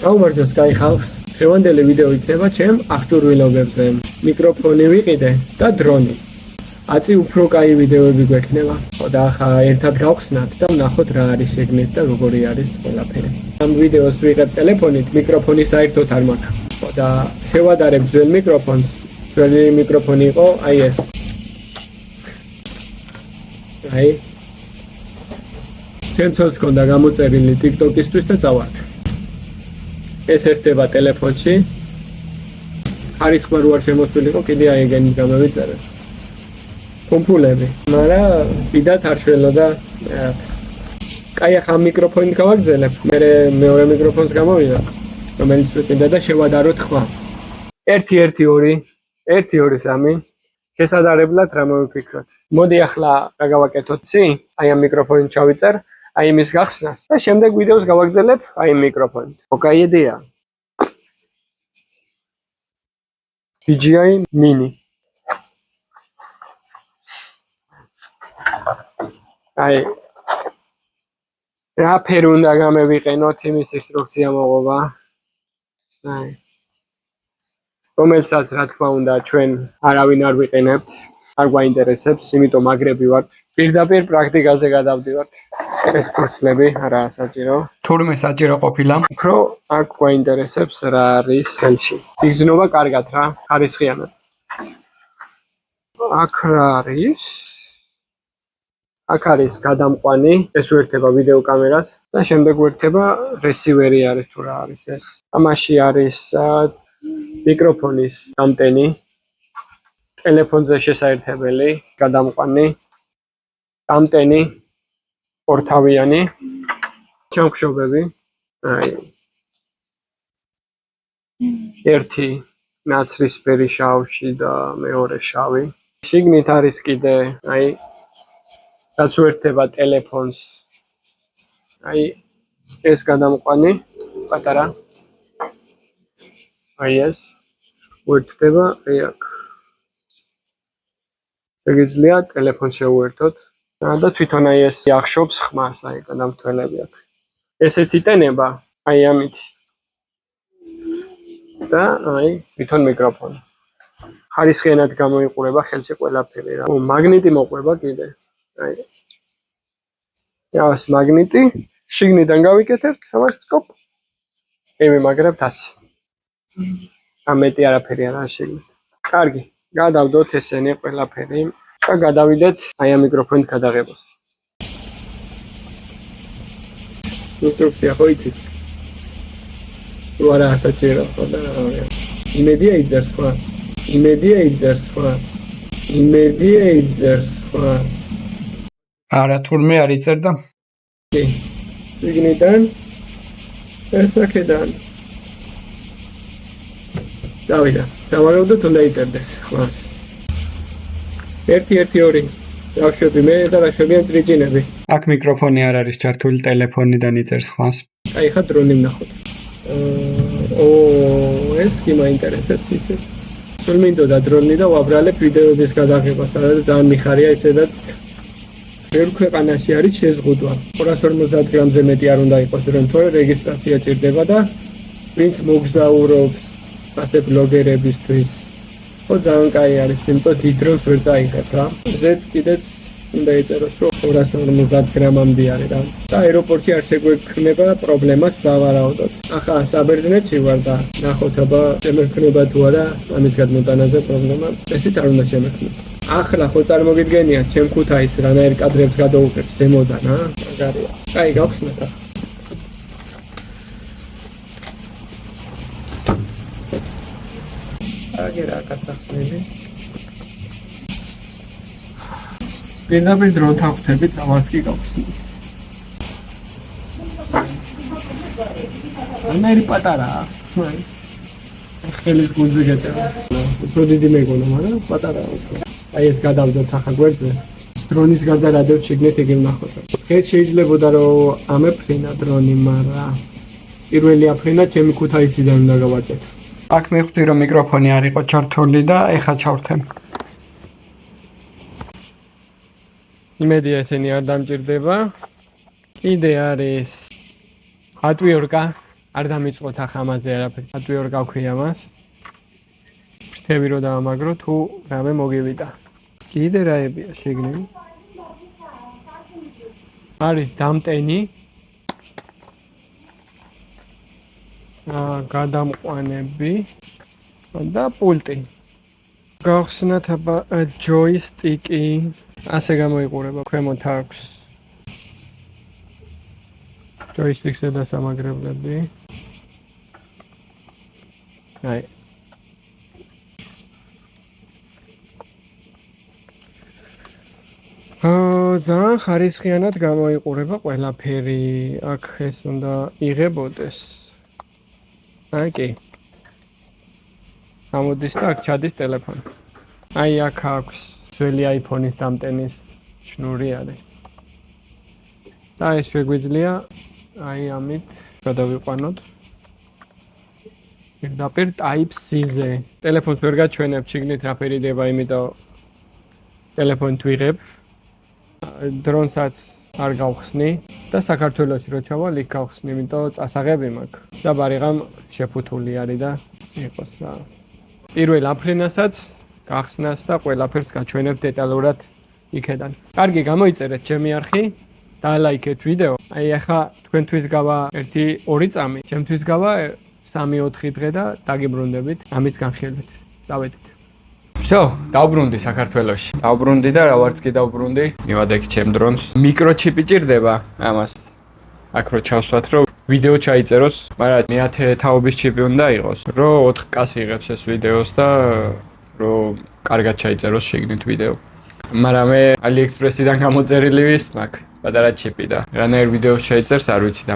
გაუმარჯოს კაი ხალხს. Დღევანდელი ვიდეო იქნება ჩემ აქტიურ ვილოგებზე. მიკროფონი ვიყიდე და დრონი. აწი უფრო კაი ვიდეოები გვექნება. და ახლა ერთად გავხსნათ და ვნახოთ რა არის შეგნით და როგორი არის ყველაფერი. ამ ვიდეოს ვიღებ ტელეფონით, მიკროფონი საერთოდ არ მაქვს. და შევადარებ ძველ მიკროფონს. ძველი მიკროფონი იყო აი ეს. აი ჩემთვის ქონდა გამოწერილი TikTok-ისთვის და წავარდ. ეს ერთება ტელეფონში. ხარისხმა რო არ შემოსულიყო, კიდე აი ეგენი გამოვიწერე. კომპულები, მაგრამ კიდათ არ შველოდა. კაი ახლა მიკროფონით გავაგზელებ, მე მეორე მიკროფონს გამოვიდა, რომელიც ვიყიდა და შევადაროთ ხმა. 1-1-2, 1-2-3. შესადარებლად რა მოვიფიქროთ. მოდი ახლა რა გავაკეთოთ ცი? აი ამ მიკროფონით ჩავიწერ, აი იმის გახსნას და შემდეგ ვიდეოს გავაგზელებ აი ამ მიკროფონით. ოკეი იდეა. DJI Mini. აი რა ფერი უნდა გამევიყენოთ იმის ინსტრუქცია მოყვა. აი რომელსაც რა თქმა უნდა ჩვენ არავინ არ ვიყენებთ, არ გვაინტერესებს, იმიტომ მაგრები ვართ. პირდაპირ პრაქტიკაზე გადავდივართ. ეს კურსები არა საჭირო. თურმე საჭირო ყოფილა. უფრო აქ გვაინტერესებს რა არის ხელში. იგრძნობა კარგად რა, ხარისხიანად. აქ რა არის? აქ არის გადამყვანი, ეს უერთდება ვიდეო კამერას და შემდეგ უერთდება რესივერი არის თუ რა არის ეს. ამაში არის მიკროფონის დამტენი, ტელეფონზე შესაერთებელი, გადამყვანი, დამტენი, ორთავიანი, ჩამხშობები, აი ერთი ნაცრისფერი შავში და მეორე შავი. შიგნით არის კიდე აი რაც უერთდება ტელეფონს. აი ეს გადამყვანი პატარა. აი ეს უერთდება აი აქ. შეგიძლია ტელეფონს შევუერთოთ და თვითონ აი ეს ახშობს ხმას, აი გადამთველები აქ. ესეც იტენება აი ამით. და აი თვითონ მიკროფონი. ხარისხიანად გამოიყურება ხელში ყველაფერი რა. მაგნიტი მოყვება კიდე. აი ეს მაგნიტი შიგნიდან გავიკეთებთ, ამას სკოპ. მივიმაგრებთ ასე. ამეტი არაფერი არა შეგნით. კარგი, გადავდოთ ესენი ყველაფერი და გადავიდეთ აი ამ მიკროფონით გადაღებას. ინსტრუქცია ხო იცით? თუ არა საჭირო ხო და იმედია იძერს ხო? იმედია იძერს ხო? იმედია იძერს ხო? არა, თურმე არ იწერდა. კი. შიგნიდან ესაკედან. დავიდა. დავარაუდოთ უნდა იწერდეს ხმა. 1-1-2. დავშვები მე და რაშვებიან ტრიჯინები. აქ მიკროფონი არ არის ჩართული, ტელეფონიდან იწერს ხმას. აი ხა დრონი ვნახოთ. ეს კი მაინტერესებს ისე. სულ მინდოდა დრონი და ვაბრალებ ვიდეოების გადაღებას, სადაც ძალიან მიხარია ესედაც. ბევრ ქვეყანაში არის შეზღუდვა. 250 გრამზე მეტი არ უნდა იყოს დრონი, თორე რეგისტრაცია ჭირდება და ვინც მოგზაურობს ასე ბლოგერებისთვის. ხო ძალიან კაი არის, იმიტომ დიდ დრონს ვერ წაიღებ რა. ზედ კიდეც უნდა იწეროს, რომ 250 გრამამდე არის რა. და აეროპორტში არ შეგვექმნება პრობლემას სავარაუდოდ. ახლა საბერძნეთში ვარ და ნახოთ აბა შემექმნება თუ არა ამის გადმოტანაზე პრობლემა. ესეთ არ უნდა შემექმნას. ახლა ხო წარმოგიდგენიათ ჩემ ქუთაისს რანაირ კადრებს გადავუკეთ ზემოდან, მაგარია. კაი გავხსნათ ახლა. აგერა კაცახნები. პირდაპირ დრონთან ხვდებით, ამას კი გავხსნით. რანაირი პატარაა. ხელის გულზე გეტევა. უფრო დიდი მეგონა, მაგრამ პატარაა უფრო. აი ეს გადავდოთ ახლა გვერდზე. დრონის გადარადებს შეგნით იგი ვნახოთ. ეს შეიძლებოდა რომ ამეფრინა დრონი, მაგრამ პირველი აფრინა ჩემი ქუთაისიდან უნდა გავაწევ. აქ მივხვდი რომ მიკროფონი არ იყო ჩართული და ეხა ჩავრთემ. იმედია ესენი არ დამჭირდება. კიდე არის ატვიორკა არ დამიწყოთ ახამაზე არაფერი. ათვე ორ გავქვია მას. ფრთები რო დაამაგრო თუ რამე მოგივიდა. კიდე რაებია შეგნები. არის დამტენი. გადამყვანები და პულტი. გავხსნათ აბა ჯოისტიკი. ასე გამოიყურება ქვემოთ აქვს. ჯოისტიკზე დასამაგრებლები. აი. ძალიან ხარისხიანად გამოიყურება ყველაფერი. აქ ეს უნდა იღებოდეს. აი კი. ამოდის და აქ ჩადის ტელეფონი. აი აქ აქვს ძველი iPhone-ის დამტენის შნური არის. და ეს შეგვიძლია აი ამით გადავიყვანოთ. პირდაპირ Type-C-ზე. ტელეფონს ვერ გაჩვენებ შიგნით რა ფერიდება, იმიტომ ტელეფონით ვიღებ. დრონსაც არ გავხსნი და საქართველოში რო ჩავალ იქ გავხსნი, იმიტომ წასაღები მაქვს. და ბარიღამ შეფუთული არის და იყოს რა. პირველ აფრენასაც გახსნას და ყველაფერს გაჩვენებ დეტალურად იქედან. კარგი, გამოიწერეთ ჩემი არხი, დალაიქეთ ვიდეო. აი ახლა თქვენთვის გავა 1-2 წამი, ჩემთვის გავა 3-4 დღე და დაგიბრუნდებით ამის განხილვით. დავედით. Всё, დავბრუნდი საქართველოში. დავბრუნდი და რა ვარც კი დავბრუნდი. მივადექ ჩემ დრონს. მიკროჩიპი ჭირდება ამას. აქ რო ჩავსვათ, რომ ვიდეო ჩაიწეროს, მაგრამ მე-10 თაობის ჩიპი უნდა იყოს, რომ 4K-ს იღებს ეს ვიდეოს და რომ კარგად ჩაიწეროს შეგნით ვიდეო. მაგრამ მე AliExpress-იდან გამოწერილი ვის მაქვს, პატარა ჩიპი და რანაირ ვიდეოს ჩაიწერს არ ვიცი და.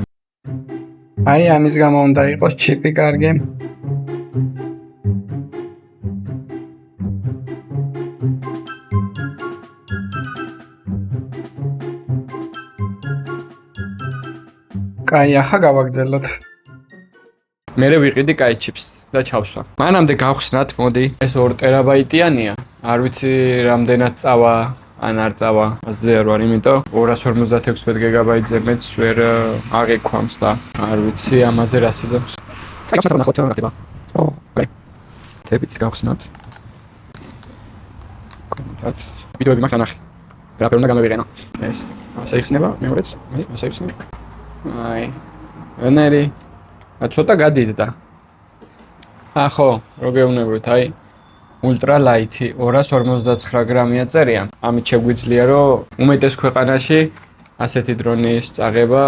აი ამის გამო უნდა იყოს ჩიპი კარგი. კაი, ახლა გავაგრძელოთ. მე ვიყიდი კაი ჩიპს და ჩავსვა. მანამდე გავხსნათ, მოდი, ეს 2 ტერაბაიტიანია. არ ვიცი რამდენად წავა, ან არ წავა. ასე არ ვარ, იმიტომ 256 გიგაბაიტზე მეც ვერ აღიქვამს და არ ვიცი ამაზე რა სიზამს. კაი, ჩატარდა ნახოთ რა ხდება. ო, კაი. თებიც გავხსნათ. კონტაქტ. ვიდეოები მაქვს ანახი. რა უნდა გამოვიყენო. ეს ასე იხსნება, მეორეც, ასე იხსნება. აი, ენერი. ცოტა გადიდდა. ახო, რო გეუბნებით, აი, ультра ლაითი 259 გრამია წერია. ამით შეგვიძლია, რომ უმეტეს ქვეყანაში ასეთი დრონის წაღება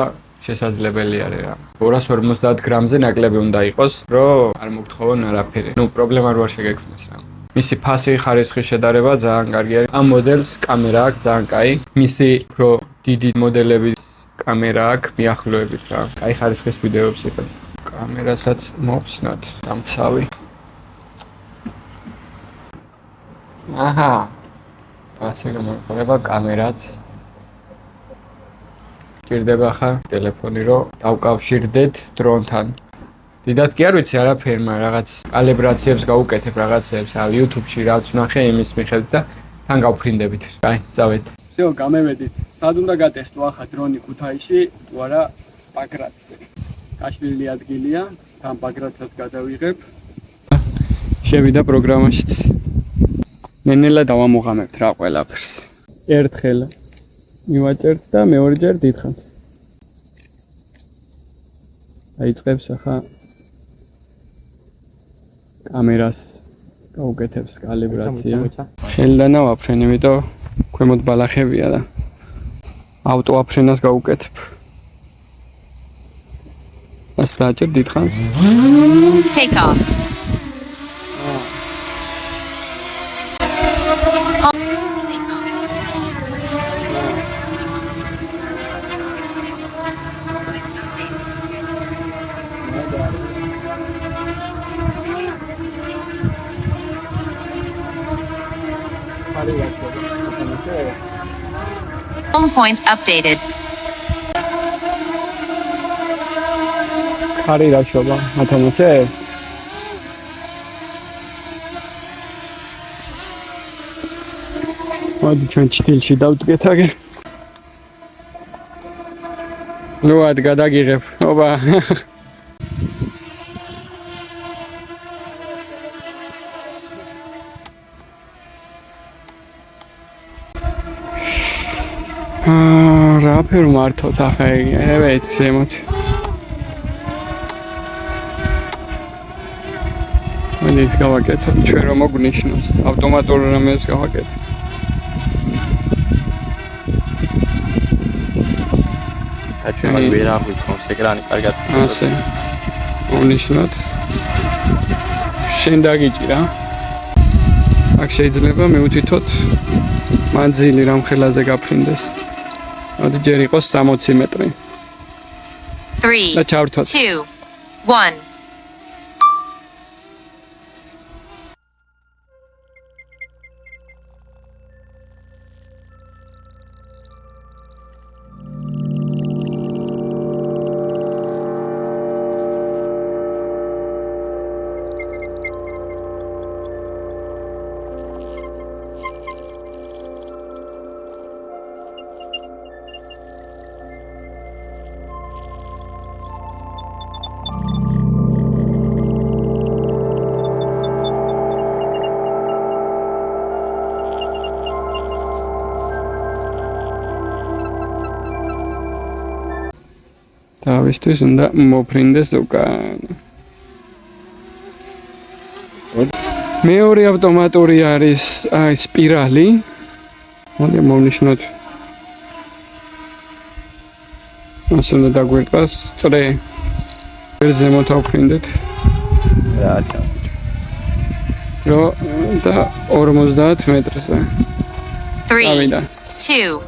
შესაძლებელი არის რა. 250 გრამზე ნაკლები უნდა იყოს, რომ არ მოგთხოვონ არაფერი. ნუ პრობლემა რო არ შეგექმნას რა. მისი ფასი ხარისხის შედარება ძალიან კარგი არის. ამ მოდელს კამერა აქვს ძალიან კაი. მისი უფრო დიდი მოდელები კამერა აქვს მიახლოებით რა. კაი ხარისხის ვიდეოებს იღებს. კამერასაც მოვხსნათ, დამცავი. აჰა. ასე გამოიყურება კამერაც. ჭირდება ხა ტელეფონი რომ დავკავშირდეთ დრონთან. დიდად კი არ ვიცი არაფერი, მაგრამ რაღაც კალიბრაციებს გავუკეთებ რაღაცებს, YouTube-ში რაც ვნახე იმის მიხედვით და თან გავფრინდებით. კაი, წავედით. всё, გამევედით. სად უნდა გატესტო ახლა დრონი ქუთაისში, თუ არა ბაგრატზე. გაშლილი ადგილია, თან ბაგრატსაც გადავიღებ. შევიდა პროგრამაშიც. ნენელა დავამოღამებთ რა ყველაფერს. ერთხელ მივაწერთ და მეორეჯერ დიდხანს. აიწყებს ახლა კამერას გაუკეთებს კალიბრაცია. ხელდანა ვაფრენ, იმიტომ ქვემოთ ბალახებია და ავტო აფრენას გაუკეთებ. ასე დააჭერ დიდხანს. Take off. Home point updated. ხარი რაშობა, მათამაშე? მოდი ჩვენ ჩtildeში დავდგეთ აგერ. ნუ ად გადაგიღებ. ოპა. რა ფერო მართოთ ახლა ეგ ზემოთ. ეს გავაკეთოთ ჩვენ რომ მოგნიშნოს ავტომატურ რამეს გავაკეთოთ. აჩვენა ვერა ვითხოვს ეკრანი კარგად. ასე. მოვნიშნოთ. შენ დაგიჭირა. აქ შეიძლება მივუთითოთ მანძილი რამ ხელაზე გაფრინდეს. მოდი ჯერ იყოს 60 მეტრი. 3, და ჩავრთოთ. 2, 1. თავისთვის უნდა მოფრინდეს უკან. მეორე ავტომატური არის აი სპირალი. მოდი მოვნიშნოთ. ასე უნდა დაგვერტყას წრე. ვერ ზემოთ ავფრინდეთ. რა ჩა. და 50 მეტრზე. 3, 2,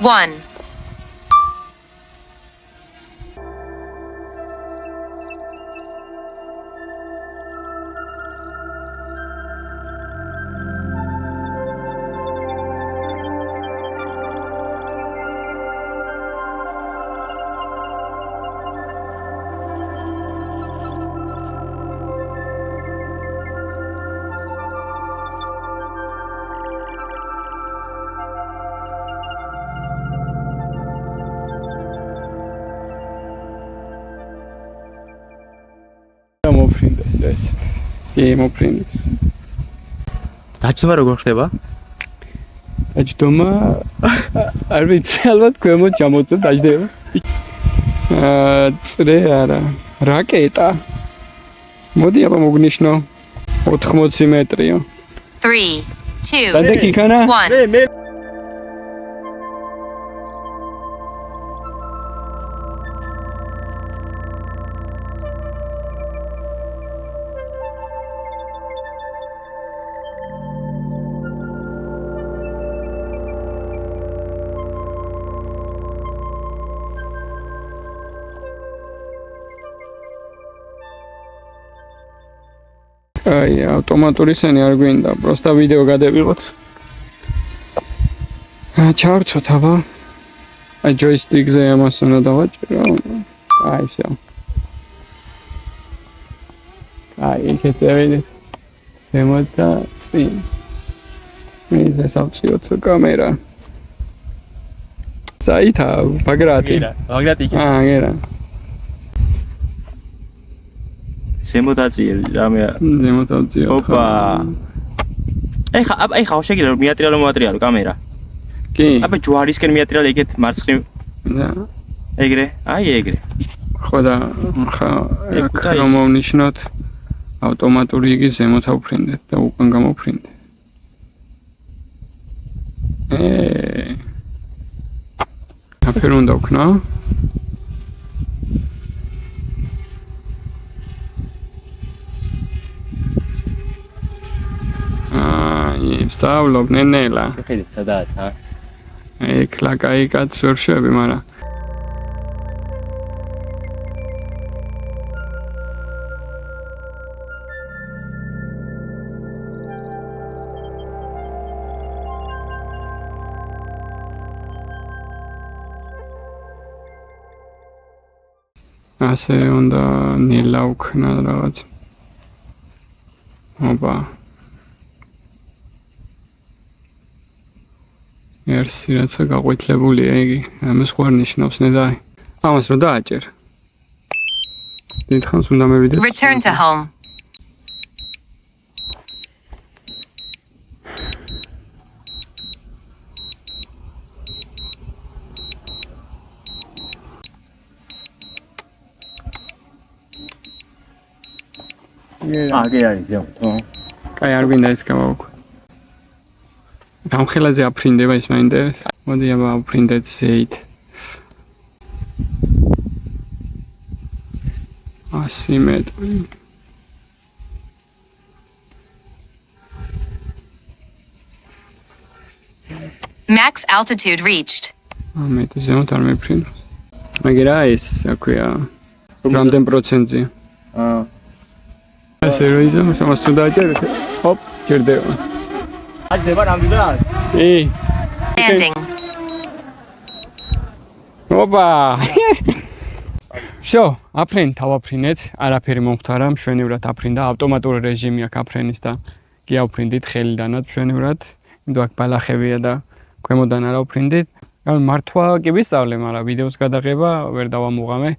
1. მოფრინდეს ეს. მოფრინდეს. დაჯდომა როგორ ხდება? დაჯდომა არ ვიცი ალბათ ქვემოთ ჩამოწევ დაჯდება. წრე არა, რაკეტა. მოდი აბა მოგნიშნო 80 მეტრიო. 3, 2, გადაკი იქანა? 1. მე აი ავტომატური სენი არ გვინდა, პროსტა ვიდეო გადავიღოთ. ჩავრთოთ აბა. აი ჯოისტიკზე ამას უნდა დავაჭირო. აი всё. აი იქეთ დავიდეთ. ზემოთ და წინ. მე დავწიოთ კამერა. საითა ბაგრატი. მაგრატი იქ. გერა. ზემოდაწიე რამე. ზემოდაწიე. ოპა. ეხა შეგიძლია რომ მიატრიალო მოატრიალო კამერა. კი. აბა ჯვარისკენ მიატრიალე იქეთ მარცხნივ. და ეგრე? აი ეგრე. ხო და ხა მომნიშნოთ ავტომატური იგი ზემოთ ავფრინდეთ და უკან გამოვფრინდეთ. აფერ უნდა ვქნა. ვსწავლობ ნენელა. ხედი სადაა ა? ეკლა კაი კაც ვერ შევები, მაგრამ ასე უნდა ნელა ვქნა რაღაც. ოპა. ერთი რაცა გაყვითლებულია იგი, ამას ხوار ნიშნავს ნედაი. ამას რო დააჭერ. დიდხანს უნდა მევიდეს. Return to home. კი არის ზემო. კაი არ გვინდა ეს გავაუქო. გამხელაზე აფრინდება ის მაინტერესებს. მოდი აბა აფრინდეთ ზეით. 100 მეტრი. Max altitude reached. ამიტომ ზემოთ არ მეფრინო. მაგერა ეს, აქვია, რამდენ პროცენტია? ასე რომ იზამ, შემოსულ დააჭერეთ. ჰოპ, ჭირდება. აჯდება რამდენად? Landing. ოპა! შო, აფრენ თავაფრინეთ, არაფერი მომხდარა, მშვენივრად აფრინდა, ავტომატური რეჟიმი აქვს აფრენის და გიაფრინდით ხელიდანაც მშვენივრად. იმიტომ აქ ბალახებია და ქვემოდან არ ავფრინდით. მართვა კი ვისწავლე, მაგრამ ვიდეოს გადაღება ვერ დავამუღამე.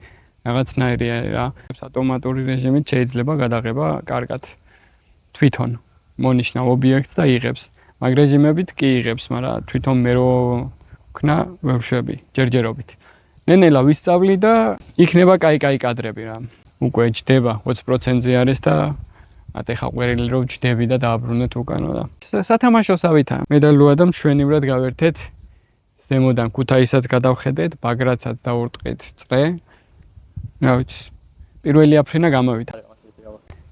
რაღაცნაირია რა. ავტომატური რეჟიმით შეიძლება გადაღება კარგად. თვითონ მონიშნავ ობიექტს და იღებს. მაგ რეჟიმებით კი იღებს, მაგრამ თვითონ მე რო ვქნა ვევშვები ჯერჯერობით. ნენელა ვისწავლი და იქნება კაი კადრები რა. უკვე ჯდება 20%-ზე არის და ატეხა ყვერილი რო ჯდები და დააბრუნეთ უკანო და. სათამაშოსავითა მედალოა და მშვენივრად გავერთეთ. ზემოდან ქუთაისაც გადავხედეთ, ბაგრაცაც დაურტყით წრე. რა ვიცი. პირველი აფრენა გამოვიდა.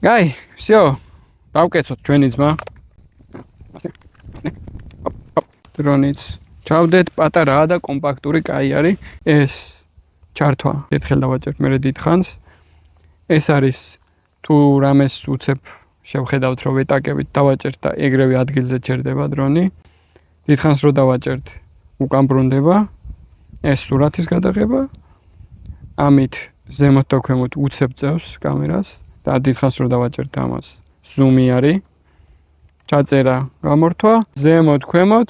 გაი, всё. დავკეცოთ ჩვენი ძმა. დრონიც. ჩავდეთ პატარაა და კომპაქტური კაი არის. ეს ჩართვა. ერთხელ დავაჭერთ მე დიდხანს. ეს არის თუ რამეს უცებ შევხედავთ რომ ვეტაკებით დავაჭერთ და ეგრევე ადგილზე ჩერდება დრონი. დიდხანს რო დავაჭერთ უკან ბრუნდება. ეს სურათის გადაღება. ამით ზემოთ და ქვემოთ უცებ წევს კამერას და დიდხანს რო დავაჭერთ ამას ზუმი არის. ჩაწერა, გამორთვა, ზემოთ, ქვემოთ.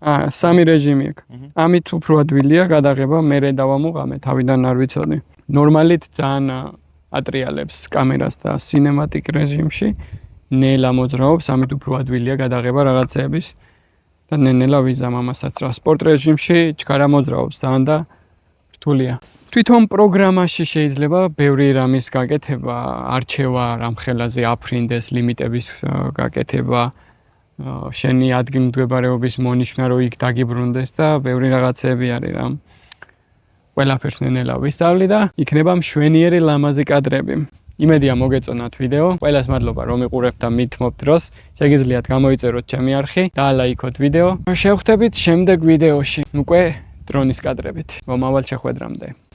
სამი რეჟიმი აქვს. ამით უფრო ადვილია გადაღება, მერე დავამუღამე, თავიდან არ ვიცოდი. ნორმალით ძალიან ატრიალებს კამერას და სინემატიკ რეჟიმში. ნელა მოძრაობს, ამით უფრო ადვილია გადაღება რაღაცეების და ნელა ვიზამ ამასაც რა. სპორტ რეჟიმში ჩქარა მოძრაობს ძალიან და რთულია. თვითონ პროგრამაში შეიძლება ბევრი რამის გაკეთება, არჩევა რამხელაზე აფრინდეს, ლიმიტების გაკეთება, შენი ადგილმდებარეობის მონიშნა რო იქ დაგიბრუნდეს და ბევრი რაღაცები არის რა. ყველაფერს ნენელა ვისწავლი და იქნება მშვენიერი ლამაზი კადრები. იმედია მოგეწონათ ვიდეო. ყველას მადლობა რომ იყურებთ და მithმობთ დროს. შეგიძლიათ გამოიწეროთ ჩემი არხი და ლაიქოთ ვიდეო. შევხვდებით შემდეგ ვიდეოში უკვე დრონის კადრებით. მომავალ შეხვედრამდე.